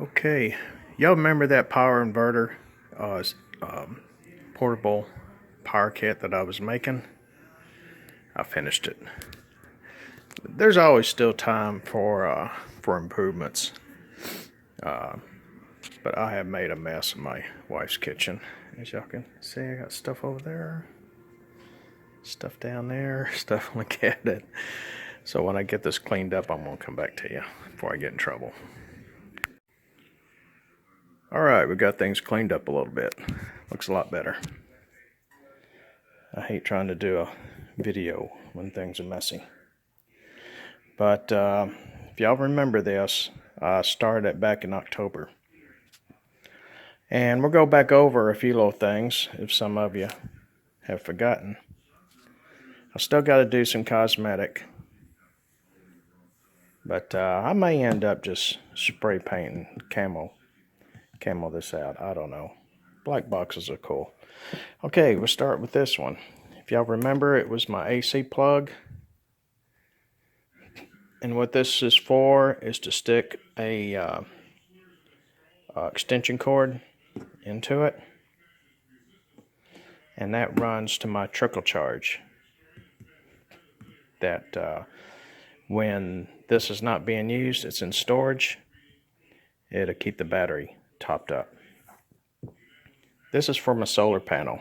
Okay, y'all remember that power inverter, portable power kit that I was making? I finished it. There's always still time for improvements, but I have made a mess of my wife's kitchen. As y'all can see, I got stuff over there, stuff down there, stuff on the cabinet. So when I get this cleaned up, I'm gonna come back to you before I get in trouble. Alright, we got things cleaned up a little bit. Looks a lot better. I hate trying to do a video when things are messy. But if y'all remember this, I started it back in October. And we'll go back over a few little things if some of you have forgotten. I still got to do some cosmetic. But I may end up just spray painting camo this out. I don't know. Black boxes are cool. Okay, we'll start with this one. If y'all remember, it was my AC plug. And what this is for is to stick a extension cord into it. And that runs to my trickle charge. That when this is not being used, it's in storage, it'll keep the battery topped up. This is for my solar panel.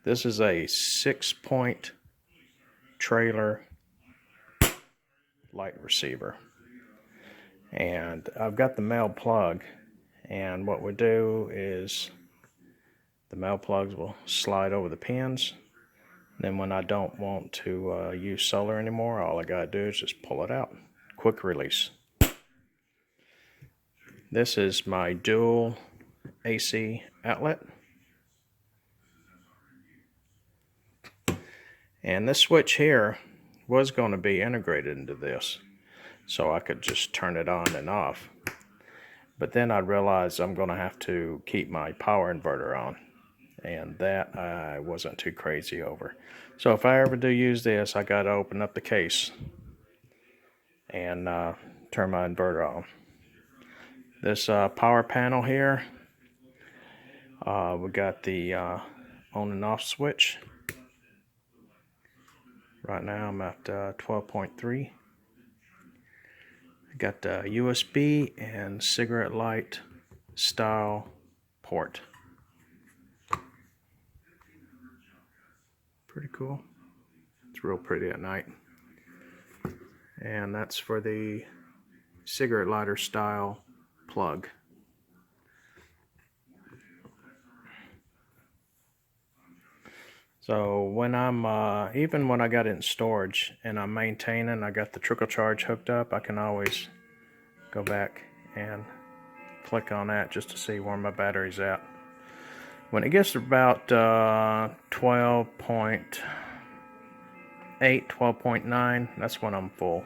This is a 6-point trailer light receiver. And I've got the male plug, and what we do is the male plugs will slide over the pins. Then when I don't want to use solar anymore, all I gotta do is just pull it out. Quick release. This is my dual AC outlet. And this switch here was going to be integrated into this, so I could just turn it on and off. But then I realized I'm going to have to keep my power inverter on, and that I wasn't too crazy over. So if I ever do use this, I got to open up the case and turn my inverter on. This power panel here, we got the on and off switch. Right now I'm at 12.3. I got the USB and cigarette light style port. Pretty cool. It's real pretty at night. And that's for the cigarette lighter style plug. So when I'm, even when I got it in storage and I'm maintaining, I got the trickle charge hooked up, I can always go back and click on that just to see where my battery's at. When it gets to about 12.8, 12.9, that's when I'm full.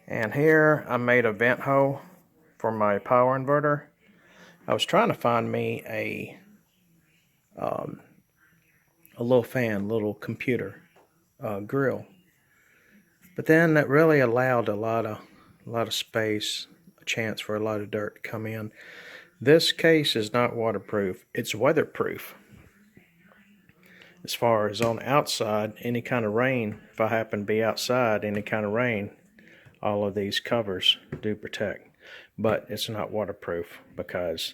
And here I made a vent hole for my power inverter. I was trying to find me a little fan, little computer grill, but then that really allowed a lot of space, a chance for a lot of dirt to come in. This case is not waterproof; it's weatherproof. As far as on the outside, any kind of rain, if I happen to be outside, any kind of rain, all of these covers do protect. But it's not waterproof because,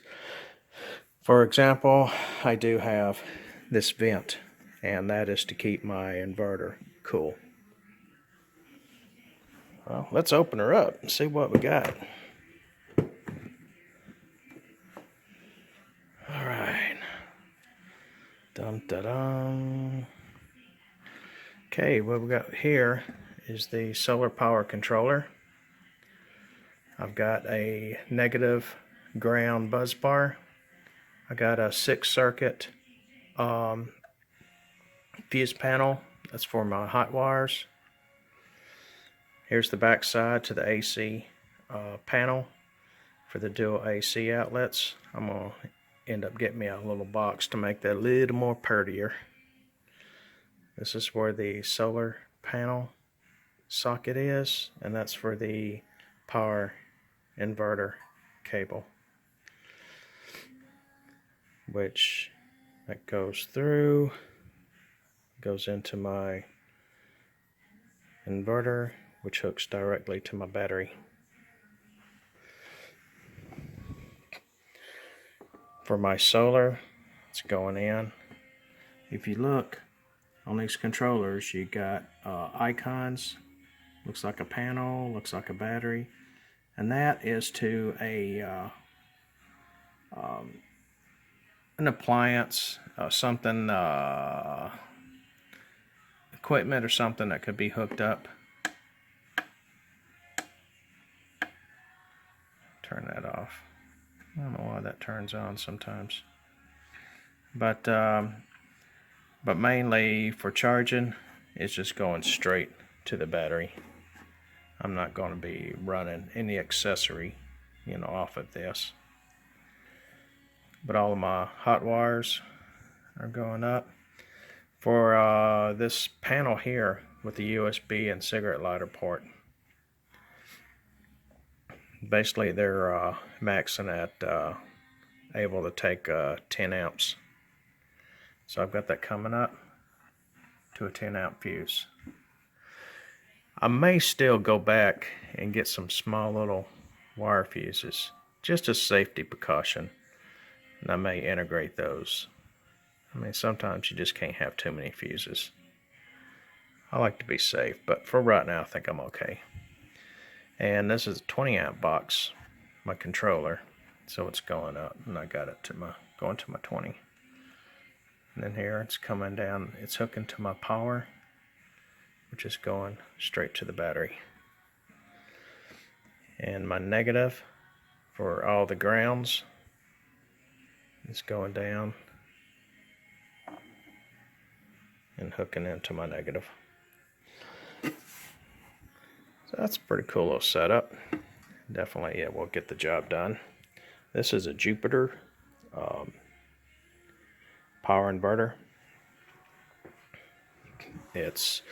for example, I do have this vent, and that is to keep my inverter cool. Well, let's open her up and see what we got. Alright. Dum da dum. Okay, what we got here is the solar power controller. I've got a negative ground buzz bar. I got a 6-circuit fuse panel. That's for my hot wires. Here's the back side to the AC panel for the dual AC outlets. I'm going to end up getting me a little box to make that a little more prettier. This is where the solar panel socket is, and that's for the power inverter cable, which that goes through, goes into my inverter, which hooks directly to my battery. For my solar, it's going in. If you look on these controllers, you got icons. Looks like a panel, looks like a battery, and that is to an appliance, something, equipment or something that could be hooked up. Turn that off. I don't know why that turns on sometimes, but mainly for charging, it's just going straight to the battery. I'm not going to be running any accessory, off of this. But all of my hot wires are going up. For this panel here with the USB and cigarette lighter port, basically they're maxing at able to take 10 amps. So I've got that coming up to a 10 amp fuse. I may still go back and get some small little wire fuses, just as safety precaution, and I may integrate those. I mean, sometimes you just can't have too many fuses. I like to be safe, but for right now I think I'm okay. And this is a 20 amp box, my controller, so it's going up, and I got it to going to my 20. And then here it's coming down, it's hooking to my power, which is going straight to the battery. And my negative for all the grounds is going down and hooking into my negative. So that's a pretty cool little setup. Definitely, yeah, we'll get the job done. This is a Jupiter power inverter. It's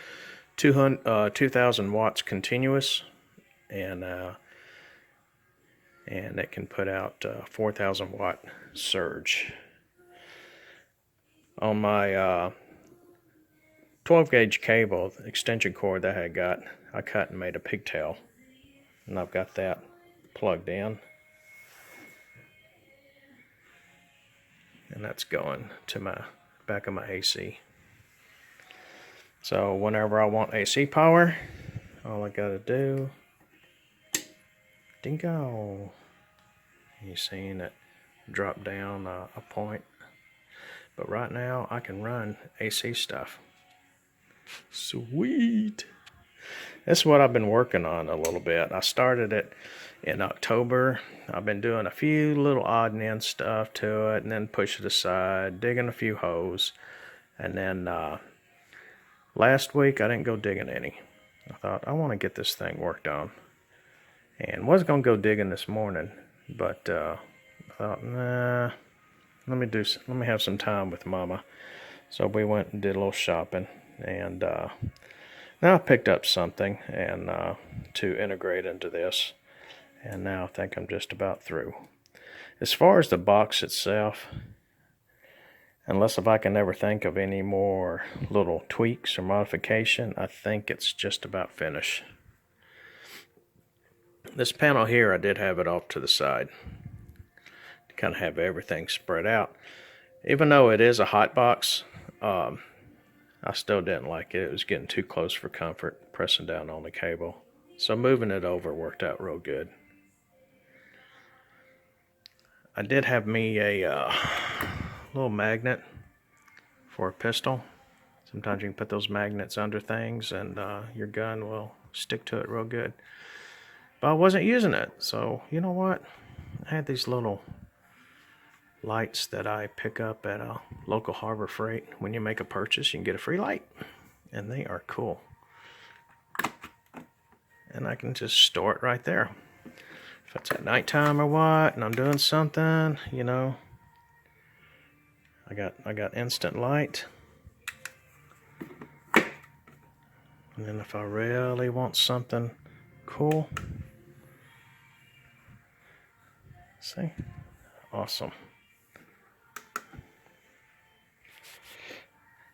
2,000 watts continuous, and it can put out 4,000 watt surge. On my 12 gauge cable, the extension cord that I got, I cut and made a pigtail, and I've got that plugged in, and that's going to my back of my AC. So whenever I want AC power, all I gotta do, dingo, you seeing it drop down a point. But right now I can run AC stuff. Sweet. That's what I've been working on a little bit. I started it in October. I've been doing a few little odd and end stuff to it, and then push it aside, digging a few holes, and then last week I didn't go digging any. I thought I want to get this thing worked on, and was gonna go digging this morning, but I thought, nah, let me have some time with Mama. So we went and did a little shopping, and now I picked up something and to integrate into this, and now I think I'm just about through. As far as the box itself, unless if I can ever think of any more little tweaks or modification, I think it's just about finished. This panel here, I did have it off to the side to kind of have everything spread out. Even though it is a hot box, I still didn't like it. It was getting too close for comfort, pressing down on the cable. So moving it over worked out real good. I did have me a little magnet for a pistol. Sometimes you can put those magnets under things and your gun will stick to it real good. But I wasn't using it, so you know what? I had these little lights that I pick up at a local Harbor Freight. When you make a purchase, you can get a free light, and they are cool. And I can just store it right there. If it's at nighttime or what, and I'm doing something, you know, I got instant light. And then if I really want something cool, see, awesome.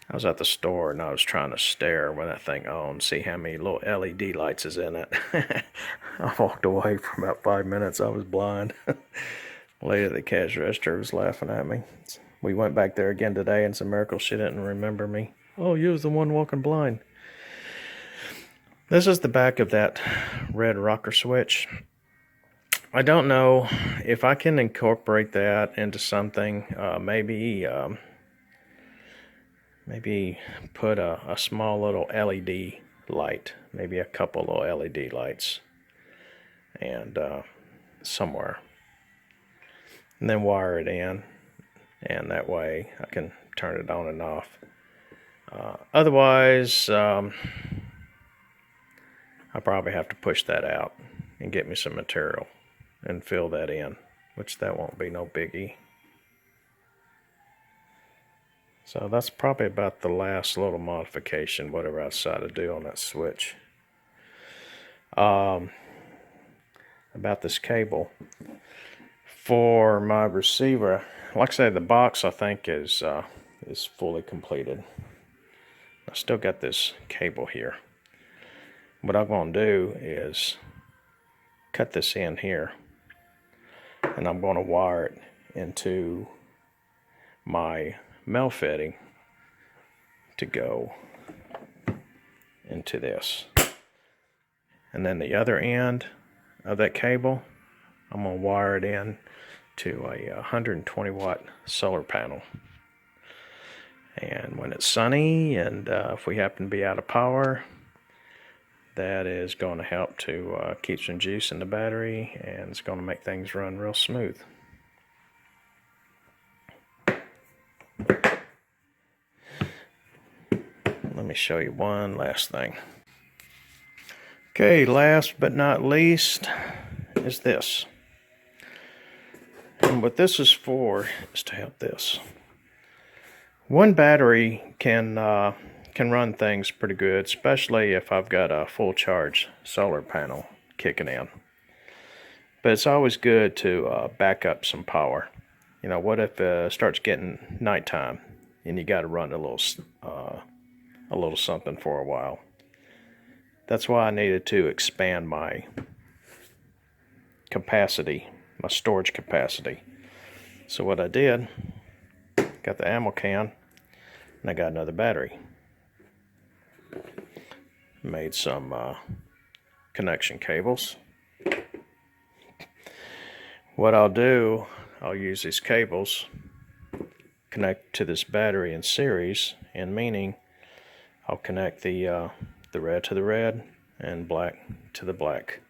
I was at the store and I was trying to stare when that thing on, see how many little LED lights is in it. I walked away for about 5 minutes. I was blind. Lady at the cash register was laughing at me. We went back there again today, and it's a miracle she didn't remember me. Oh, you was the one walking blind. This is the back of that red rocker switch. I don't know if I can incorporate that into something. Maybe put a small little LED light, maybe a couple little LED lights, and somewhere, and then wire it in, and that way I can turn it on and off. Otherwise, I probably have to push that out and get me some material and fill that in, which that won't be no biggie. So that's probably about the last little modification, whatever I decide to do on that switch. About this cable for my receiver, like I said, the box I think is fully completed. I still got this cable here. What I'm going to do is cut this in here, and I'm going to wire it into my male fitting to go into this. And then the other end of that cable, I'm going to wire it in to a 120 watt solar panel. And when it's sunny and if we happen to be out of power, that is going to help to keep some juice in the battery, and it's going to make things run real smooth. Let me show you one last thing. Okay, last but not least is this. And what this is for is to help this. One battery can run things pretty good, especially if I've got a full charge solar panel kicking in. But it's always good to back up some power. You know, what if it starts getting nighttime and you got to run a little something for a while? That's why I needed to expand my capacity, my storage capacity. So what I did, got the ammo can, and I got another battery. Made some connection cables. What I'll do, I'll use these cables, connect to this battery in series, and meaning I'll connect the red to the red and black to the black,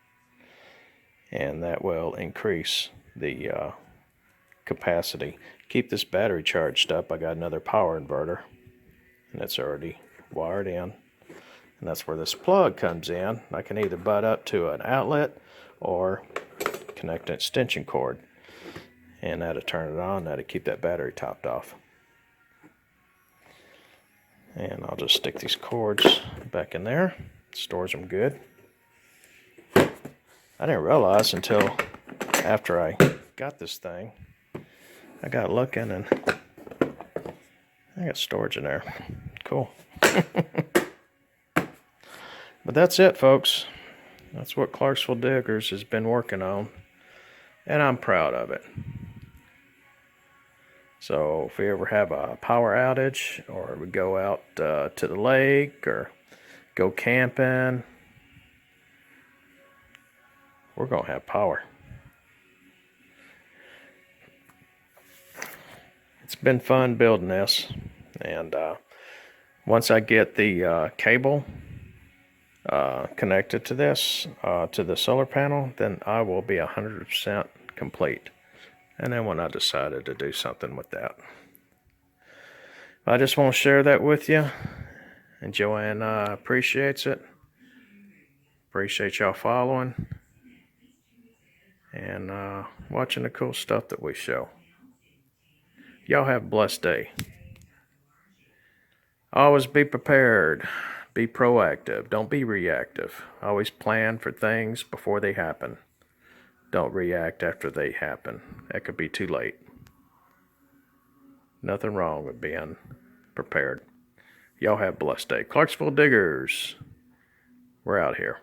and that will increase the capacity. Keep this battery charged up. I got another power inverter, and it's already wired in, and that's where this plug comes in. I can either butt up to an outlet or connect an extension cord, and that'll turn it on. That'll keep that battery topped off. And I'll just stick these cords back in there. Stores them good. I didn't realize until after I got this thing, I got looking and I got storage in there. Cool. But that's it, folks. That's what Clarksville Diggers has been working on, and I'm proud of it. So if we ever have a power outage, or we go out to the lake, or go camping, we're going to have power. It's been fun building this, and once I get the cable connected to this, to the solar panel, then I will be 100% complete. And then when I decided to do something with that, I just want to share that with you. And Joanne appreciates it. Appreciate y'all following and watching the cool stuff that we show. Y'all have a blessed day. Always be prepared. Be proactive. Don't be reactive. Always plan for things before they happen. Don't react after they happen. That could be too late. Nothing wrong with being prepared. Y'all have a blessed day. Clarksville Diggers, we're out here.